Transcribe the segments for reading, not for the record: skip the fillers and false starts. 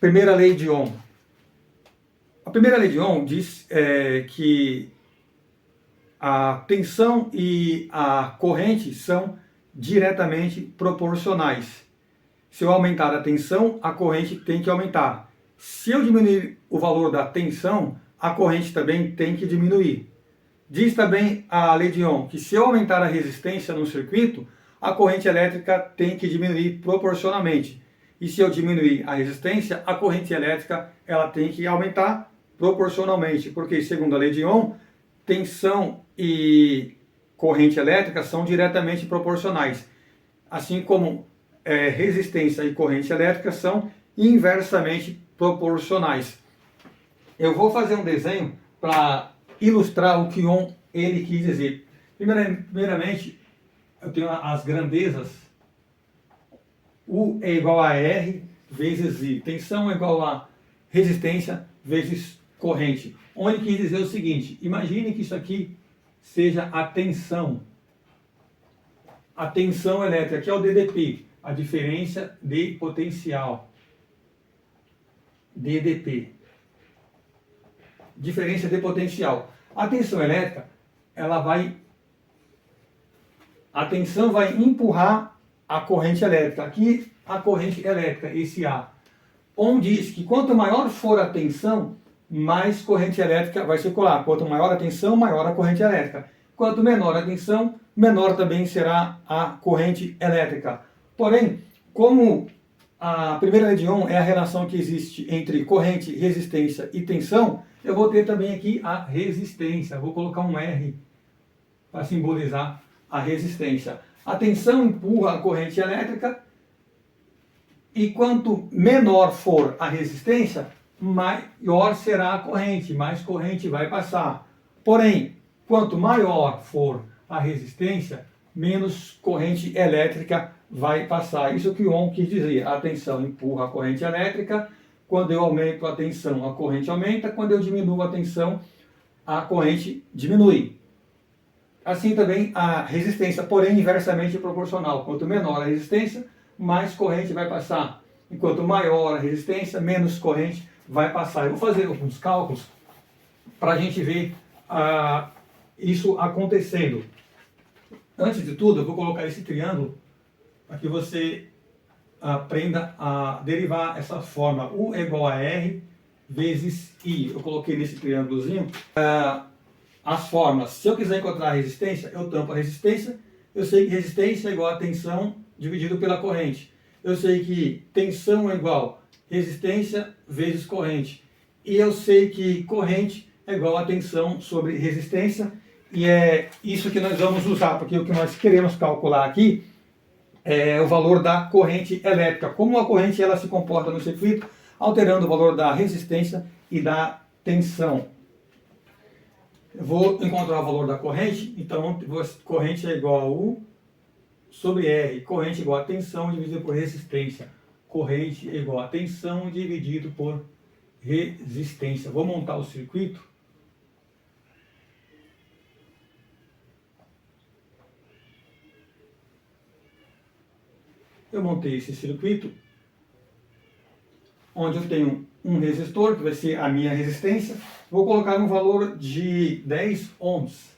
Primeira lei de Ohm. A primeira lei de Ohm diz que a tensão e a corrente são diretamente proporcionais. Se eu aumentar a tensão, a corrente tem que aumentar. Se eu diminuir o valor da tensão, a corrente também tem que diminuir. Diz também a lei de Ohm que se eu aumentar a resistência no circuito, a corrente elétrica tem que diminuir proporcionalmente. E se eu diminuir a resistência, a corrente elétrica ela tem que aumentar proporcionalmente, porque segundo a lei de Ohm, tensão e corrente elétrica são diretamente proporcionais, assim como resistência e corrente elétrica são inversamente proporcionais. Eu vou fazer um desenho para ilustrar o que Ohm ele quis dizer. Primeiramente, eu tenho as grandezas. U é igual a R vezes I. Tensão é igual a resistência vezes corrente. Onde quis dizer o seguinte: imagine que isso aqui seja a tensão. A tensão elétrica, aqui é o DDP, a diferença de potencial. DDP. Diferença de potencial. A tensão elétrica, a tensão vai empurrar a corrente elétrica. Aqui a corrente elétrica, esse A. Ohm diz que quanto maior for a tensão, mais corrente elétrica vai circular. Quanto maior a tensão, maior a corrente elétrica. Quanto menor a tensão, menor também será a corrente elétrica. Porém, como a primeira lei de Ohm é a relação que existe entre corrente, resistência e tensão, eu vou ter também aqui a resistência. Vou colocar um R para simbolizar a resistência. A tensão empurra a corrente elétrica e quanto menor for a resistência, maior será a corrente, mais corrente vai passar. Porém, quanto maior for a resistência, menos corrente elétrica vai passar. Isso que o Ohm quis dizer. A tensão empurra a corrente elétrica. Quando eu aumento a tensão, a corrente aumenta. Quando eu diminuo a tensão, a corrente diminui. Assim também a resistência, porém inversamente proporcional. Quanto menor a resistência, mais corrente vai passar. Enquanto maior a resistência, menos corrente vai passar. Eu vou fazer alguns cálculos para a gente ver isso acontecendo. Antes de tudo, eu vou colocar esse triângulo para que você aprenda a derivar essa forma. U é igual a R vezes I. Eu coloquei nesse triângulozinho as formas. Se eu quiser encontrar a resistência, eu tampo a resistência. Eu sei que resistência é igual a tensão dividido pela corrente. Eu sei que tensão é igual a resistência vezes corrente. E eu sei que corrente é igual a tensão sobre resistência. E é isso que nós vamos usar, porque o que nós queremos calcular aqui é o valor da corrente elétrica. Como a corrente ela se comporta no circuito, alterando o valor da resistência e da tensão. Eu vou encontrar o valor da corrente, então corrente é igual a U sobre R. Corrente é igual a tensão dividido por resistência. Corrente é igual a tensão dividido por resistência. Vou montar o circuito. Eu montei esse circuito, onde eu tenho um resistor, que vai ser a minha resistência. Vou colocar um valor de 10 ohms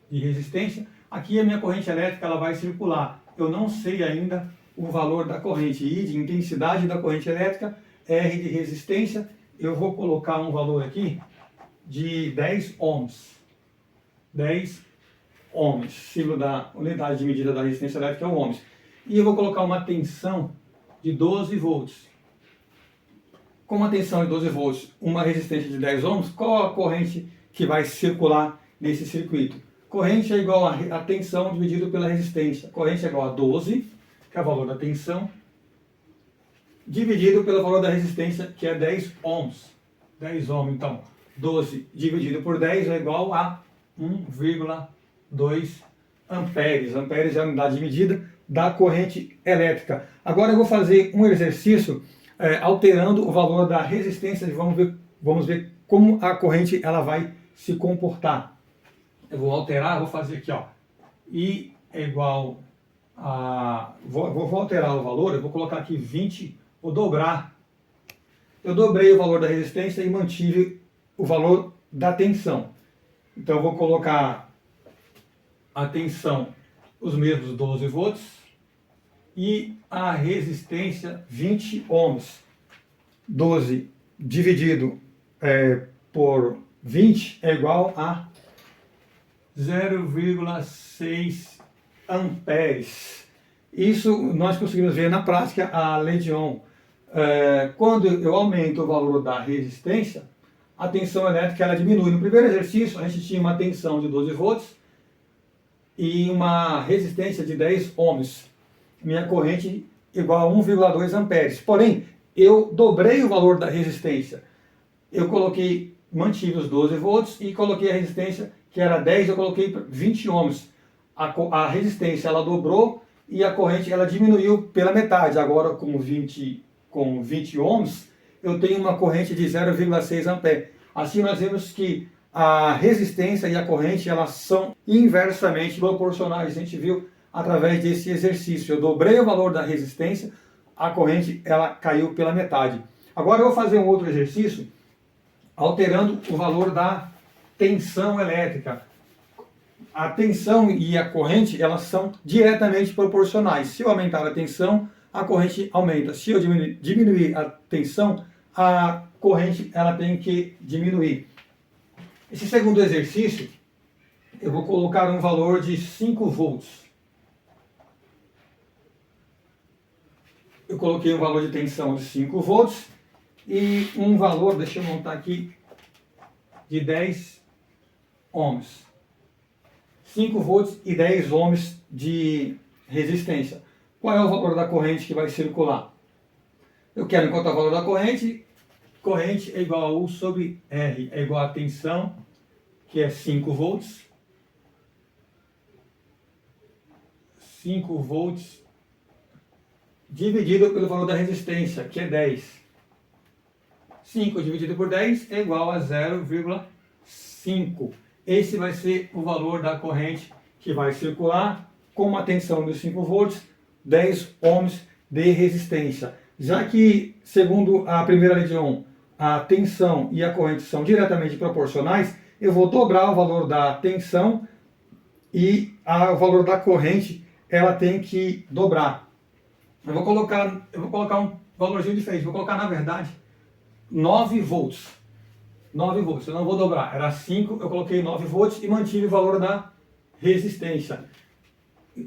de resistência. Aqui a minha corrente elétrica ela vai circular. Eu não sei ainda o valor da corrente I de intensidade da corrente elétrica, R de resistência. Eu vou colocar um valor aqui de 10 ohms. 10 ohms. Símbolo da unidade de medida da resistência elétrica é o ohms. E eu vou colocar uma tensão de 12 volts. Com uma tensão de 12 volts, uma resistência de 10 ohms, qual a corrente que vai circular nesse circuito? Corrente é igual a tensão dividido pela resistência. Corrente é igual a 12, que é o valor da tensão, dividido pelo valor da resistência, que é 10 ohms. 10 ohms, então, 12 dividido por 10 é igual a 1,2 amperes. Amperes é a unidade de medida da corrente elétrica. Agora eu vou fazer um exercício alterando o valor da resistência e vamos ver como a corrente ela vai se comportar. Eu vou alterar, vou fazer aqui, ó, I é igual a... Vou alterar o valor, eu vou colocar aqui 20, vou dobrar eu dobrei o valor da resistência e mantive o valor da tensão. Então eu vou colocar a tensão, os mesmos 12 volts, e a resistência 20 ohms. 12 dividido por 20 é igual a 0,6 amperes. Isso nós conseguimos ver na prática a lei de Ohm. Quando eu aumento o valor da resistência, a tensão elétrica ela diminui. No primeiro exercício, a gente tinha uma tensão de 12 volts e uma resistência de 10 ohms. Minha corrente igual a 1,2 amperes. Porém, eu dobrei o valor da resistência. Eu mantive os 12 volts e coloquei a resistência, que era 10, eu coloquei 20 ohms. A resistência ela dobrou e a corrente ela diminuiu pela metade. Agora com 20 ohms, eu tenho uma corrente de 0,6 ampere. Assim nós vemos que a resistência e a corrente elas são inversamente proporcionais. A gente viu através desse exercício. Eu dobrei o valor da resistência, a corrente ela caiu pela metade. Agora eu vou fazer um outro exercício alterando o valor da tensão elétrica. A tensão e a corrente elas são diretamente proporcionais. Se eu aumentar a tensão, a corrente aumenta. Se eu diminuir a tensão, a corrente ela tem que diminuir. Esse segundo exercício, eu vou colocar um valor de 5 volts. Eu coloquei um valor de tensão de 5 volts e um valor, deixa eu montar aqui, de 10 ohms. 5 volts e 10 ohms de resistência. Qual é o valor da corrente que vai circular? Eu quero encontrar o valor da corrente. Corrente é igual a U sobre R, é igual a tensão, que é 5 volts. 5 volts dividido pelo valor da resistência, que é 10. 5 dividido por 10 é igual a 0,5. Esse vai ser o valor da corrente que vai circular com uma tensão de 5 volts, 10 ohms de resistência. Já que, segundo a primeira lei de Ohm, a tensão e a corrente são diretamente proporcionais, eu vou dobrar o valor da tensão e o valor da corrente ela tem que dobrar. Eu vou colocar um valorzinho diferente, vou colocar na verdade 9 volts. 9 volts, eu não vou dobrar, era 5, eu coloquei 9 volts e mantive o valor da resistência.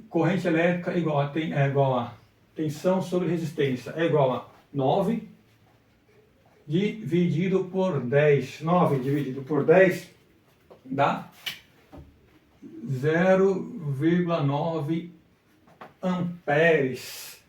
Corrente elétrica é igual a tensão sobre resistência, é igual a 9 dividido por 10. 9 dividido por 10 dá 0,9 amperes.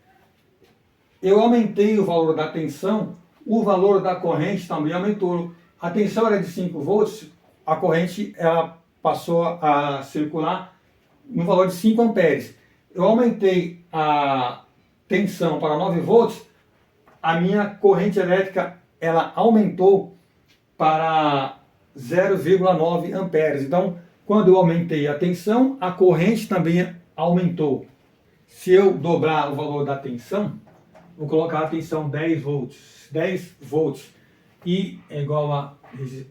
Eu aumentei o valor da tensão, o valor da corrente também aumentou. A tensão era de 5 volts, a corrente ela passou a circular no valor de 5 amperes. Eu aumentei a tensão para 9 volts, a minha corrente elétrica ela aumentou para 0,9 amperes. Então, quando eu aumentei a tensão, a corrente também aumentou. Se eu dobrar o valor da tensão, vou colocar a tensão 10 volts. 10 volts e é igual a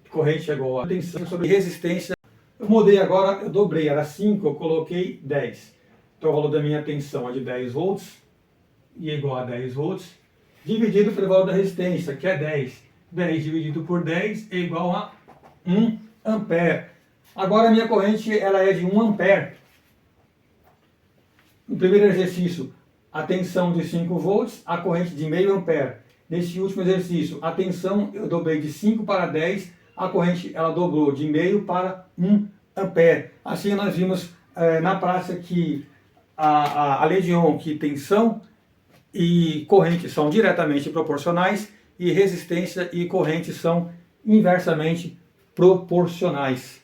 corrente é igual a tensão sobre resistência. Eu mudei agora, eu dobrei, era 5, eu coloquei 10. Então o valor da minha tensão é de 10 volts e é igual a 10 volts dividido pelo valor da resistência, que é 10. 10 dividido por 10 é igual a 1 ampere. Agora a minha corrente ela é de 1 ampere. No primeiro exercício, a tensão de 5 volts, a corrente de meio ampere. Nesse último exercício, a tensão eu dobrei de 5 para 10, a corrente ela dobrou de meio para 1 ampere. Assim nós vimos na prática que a lei de Ohm, que tensão e corrente são diretamente proporcionais e resistência e corrente são inversamente proporcionais.